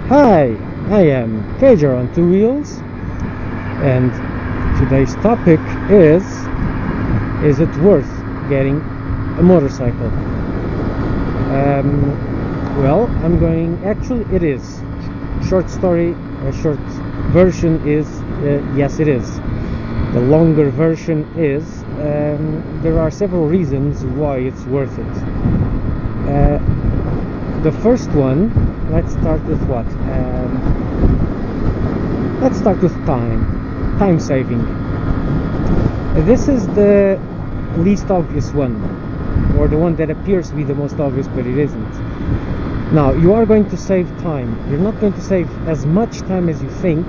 Hi, I am Cager on two wheels, and today's topic is it worth getting a motorcycle? Well, actually it is. Short story, a short version is yes it is. The longer version is there are several reasons why it's worth it. The first one, let's start with what? Let's start with time saving. This is the least obvious one, or the one that appears to be the most obvious, but it isn't. Now, you are going to save time. You're not going to save as much time as you think,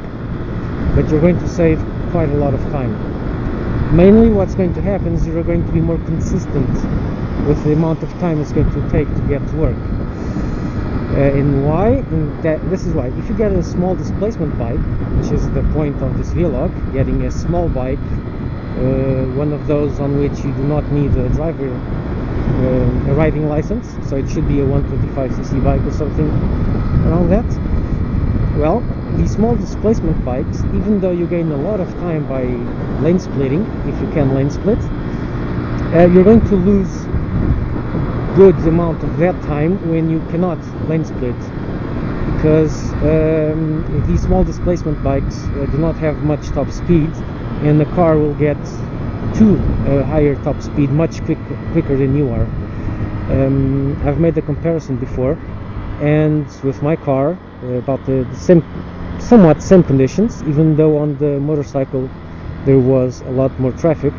but you're going to save quite a lot of time. Mainly what's going to happen is you're going to be more consistent with the amount of time it's going to take to get to work. This is why. If you get a small displacement bike, which is the point of this vlog, getting a small bike, one of those on which you do not need a riding license, so it should be a 125cc bike or something around that. Well, these small displacement bikes, even though you gain a lot of time by lane splitting, if you can lane split, you're going to lose good amount of that time when you cannot lane split, because these small displacement bikes do not have much top speed, and the car will get to a higher top speed much quicker than you are. I've made the comparison before, and with my car about the somewhat same conditions, even though on the motorcycle there was a lot more traffic.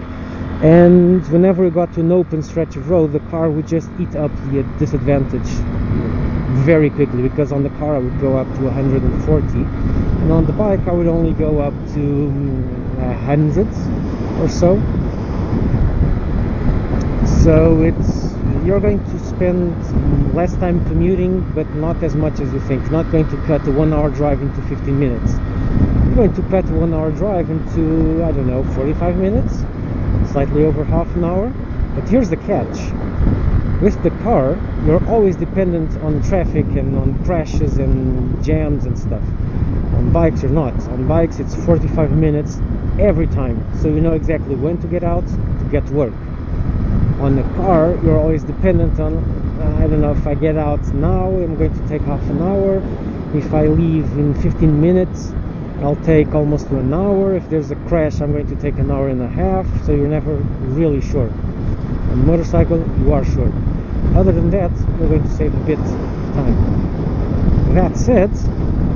And whenever we got to an open stretch of road, the car would just eat up the disadvantage very quickly, because on the car I would go up to 140, and on the bike I would only go up to 100 or so. So you're going to spend less time commuting, but not as much as you think. You're not going to cut a 1 hour drive into 15 minutes. You're going to cut a 1 hour drive into, I don't know, 45 minutes. Slightly over half an hour. But here's the catch: with the car you're always dependent on traffic and on crashes and jams and stuff. On bikes you're not. On bikes it's 45 minutes every time, so you know exactly when to get out to get to work. On the car you're always dependent on, I don't know, if I get out now I'm going to take half an hour, if I leave in 15 minutes I'll take almost 1 hour, if there's a crash I'm going to take an hour and a half, so you're never really sure. On a motorcycle you are sure. Other than that, you're going to save a bit of time. That said,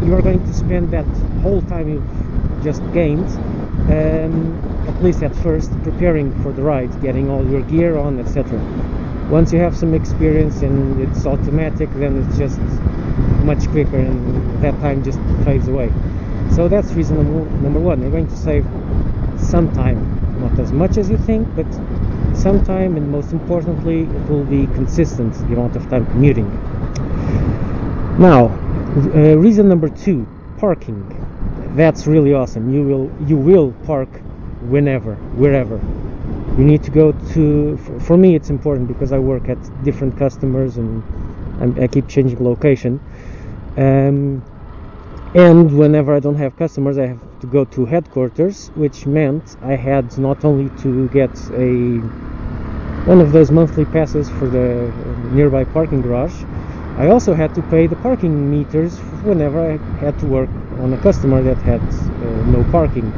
you are going to spend that whole time you've just gained, at least at first, preparing for the ride, getting all your gear on, etc. Once you have some experience and it's automatic, then it's just much quicker and that time just fades away. So that's reason number one. You're going to save some time, not as much as you think, but some time, and most importantly it will be consistent, the amount of time commuting. Now, reason number two, parking. That's really awesome. You will park whenever, wherever you need to go to. For me it's important because I work at different customers and I keep changing location, and whenever I don't have customers I have to go to headquarters, which meant I had not only to get one of those monthly passes for the nearby parking garage, I also had to pay the parking meters whenever I had to work on a customer that had no parking.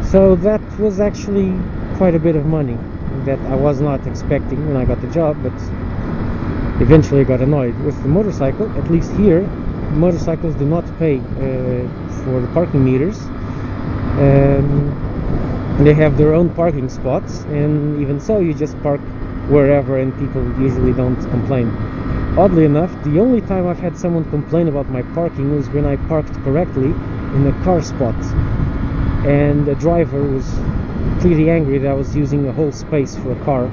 So that was actually quite a bit of money that I was not expecting when I got the job, but eventually I got annoyed. With the motorcycle, at least here, motorcycles do not pay for the parking meters. They have their own parking spots, and even so you just park wherever and people usually don't complain. Oddly enough, the only time I've had someone complain about my parking was when I parked correctly in a car spot, and the driver was pretty angry that I was using a whole space for a car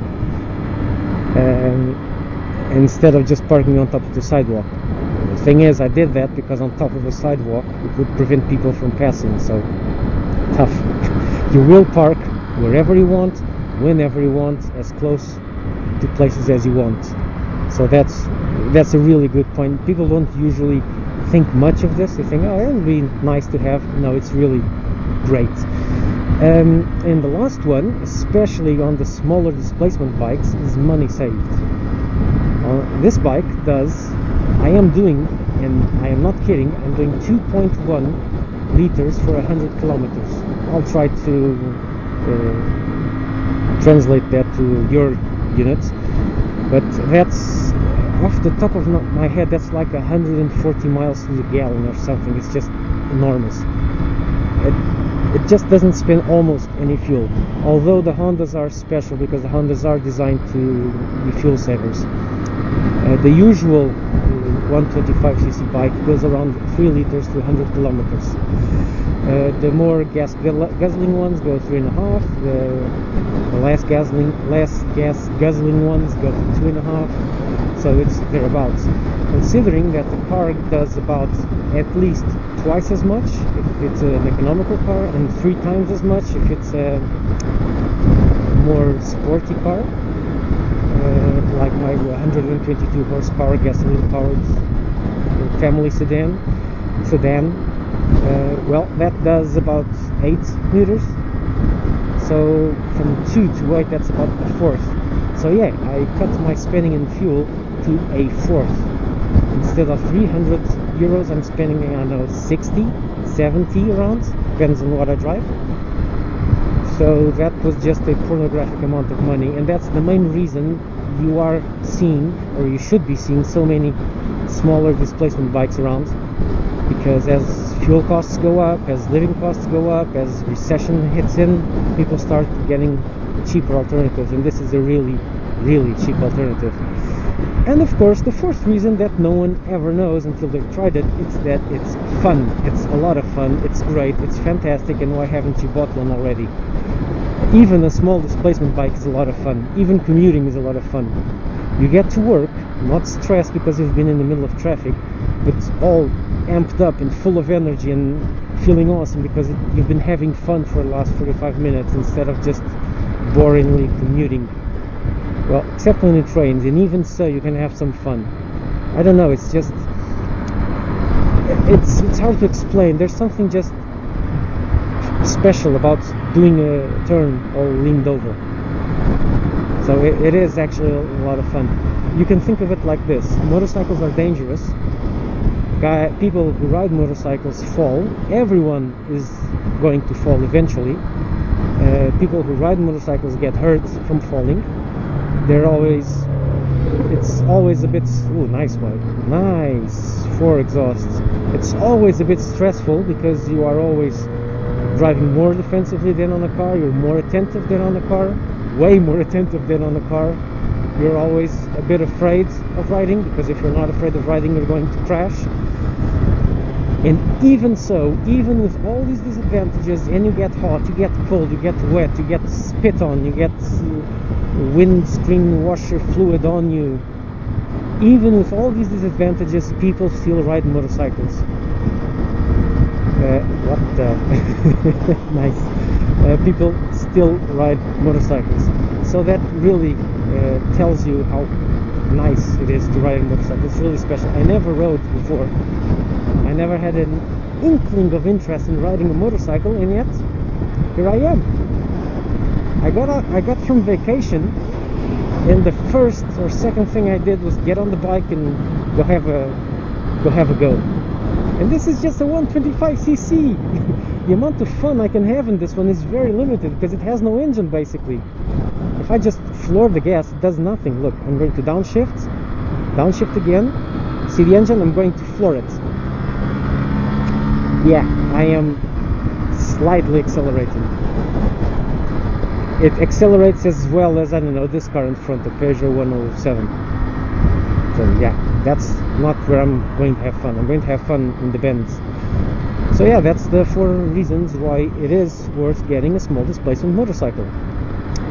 instead of just parking on top of the sidewalk. The thing is, I did that because on top of a sidewalk it would prevent people from passing, so tough. You will park wherever you want, whenever you want, as close to places as you want. So that's a really good point. People don't usually think much of this. You think, oh, it would be nice to have. No, it's really great. And the last one, especially on the smaller displacement bikes, is money saved. This bike does, I am doing, and I am not kidding, I'm doing 2.1 liters for 100 kilometers. I'll try to translate that to your units, but that's, off the top of my head, that's like 140 miles to the gallon or something. It's just enormous. It just doesn't spend almost any fuel, although the Hondas are special because the Hondas are designed to be fuel savers. The usual 125cc bike goes around 3 liters to 100 kilometers. The more guzzling ones go 3.5. The less gas guzzling ones go to 2.5. So it's thereabouts. Considering that the car does about at least twice as much if it's an economical car, and 3 times as much if it's a more sporty car, like my 122 horsepower gasoline powered family sedan. Well, that does about 8 liters. So from 2 to 8, that's about a fourth. So yeah, I cut my spending in fuel to a fourth. Instead of 300 euros, I'm spending, I don't know, 60, 70 around, depends on what I drive. So that was just a pornographic amount of money, and that's the main reason you are seeing, or you should be seeing, so many smaller displacement bikes around. Because as fuel costs go up, as living costs go up, as recession hits in, people start getting cheaper alternatives, and this is a really, really cheap alternative. And of course, the fourth reason that no one ever knows until they've tried it, it's that it's fun. It's a lot of fun, it's great, it's fantastic, and why haven't you bought one already? Even a small displacement bike is a lot of fun. Even commuting is a lot of fun. You get to work, not stressed because you've been in the middle of traffic, but all amped up and full of energy and feeling awesome because you've been having fun for the last 45 minutes instead of just boringly commuting. Well, except on the trains, and even so you can have some fun. I don't know, it's just, it's hard to explain. There's something just special about doing a turn all leaned over. So it is actually a lot of fun. You can think of it like this: motorcycles are dangerous. People who ride motorcycles fall. Everyone is going to fall eventually. People who ride motorcycles get hurt from falling. It's always a bit, ooh, nice one, nice, 4 exhausts. It's always a bit stressful because you are always driving more defensively than on a car. You're more attentive than on a car, way more attentive than on a car. You're always a bit afraid of riding, because if you're not afraid of riding, you're going to crash. And even so, even with all these disadvantages, and you get hot, you get cold, you get wet, you get spit on, you get windscreen washer fluid on you, even with all these disadvantages, people still ride motorcycles. What the nice. People still ride motorcycles. So that really tells you how nice it is to ride a motorcycle. It's really special. I never rode before. I never had an inkling of interest in riding a motorcycle, and yet here I am. I got from vacation, and the first or second thing I did was get on the bike and go have a go. And this is just a 125cc. The amount of fun I can have in this one is very limited because it has no engine basically. If I just floor the gas, it does nothing. Look, I'm going to downshift again. See the engine? I'm going to floor it. Yeah, I am slightly accelerating. It accelerates as well as, I don't know, this car in front, the Peugeot 107. So yeah, that's not where I'm going to have fun. I'm going to have fun in the bends. So yeah, that's the 4 reasons why it is worth getting a small displacement motorcycle.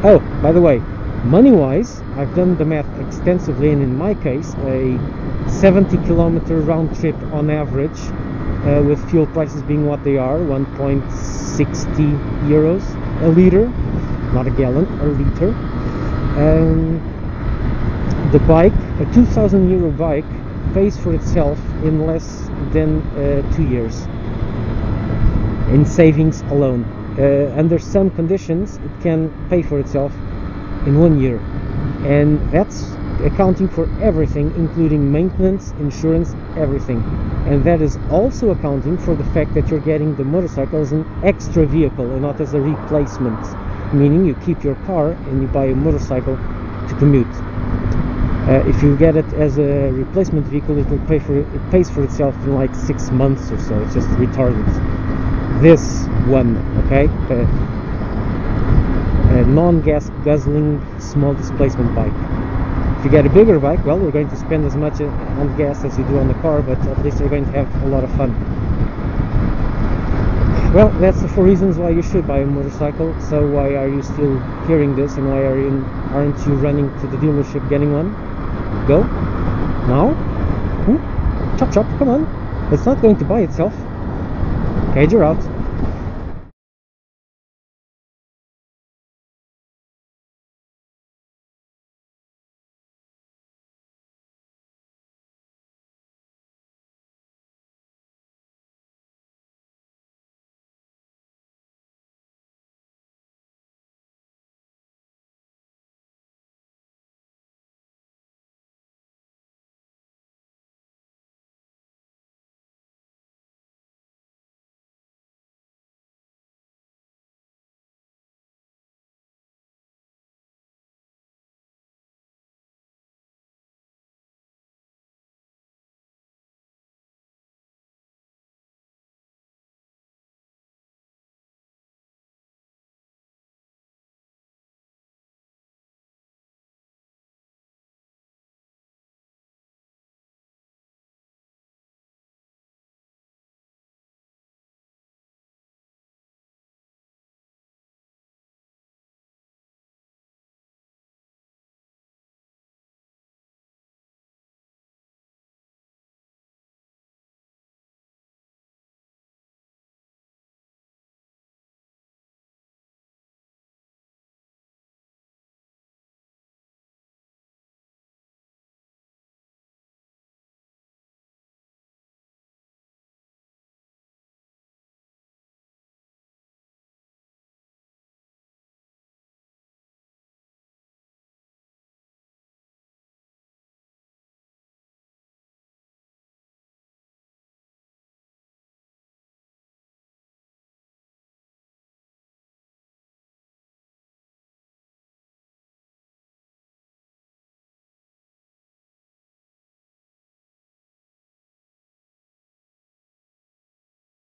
Oh, by the way, money-wise, I've done the math extensively, and in my case, a 70-kilometer round trip on average, with fuel prices being what they are, 1.60 euros a liter, not a gallon, a liter. The bike, a 2,000 euro bike, pays for itself in less than 2 years in savings alone. Under some conditions it can pay for itself in 1 year, and that's accounting for everything, including maintenance, insurance, everything. And that is also accounting for the fact that you're getting the motorcycle as an extra vehicle and not as a replacement, meaning you keep your car and you buy a motorcycle to commute. If you get it as a replacement vehicle, it pays for itself in like 6 months or so. It's just retarded. This one, okay, a non-gas guzzling small displacement bike. If you get a bigger bike, well, you're going to spend as much on gas as you do on the car, but at least you're going to have a lot of fun. Well, that's the 4 reasons why you should buy a motorcycle. So why are you still hearing this, and why aren't you running to the dealership getting one? Go now. Chop chop, come on. It's not going to buy itself. Cage, you're out.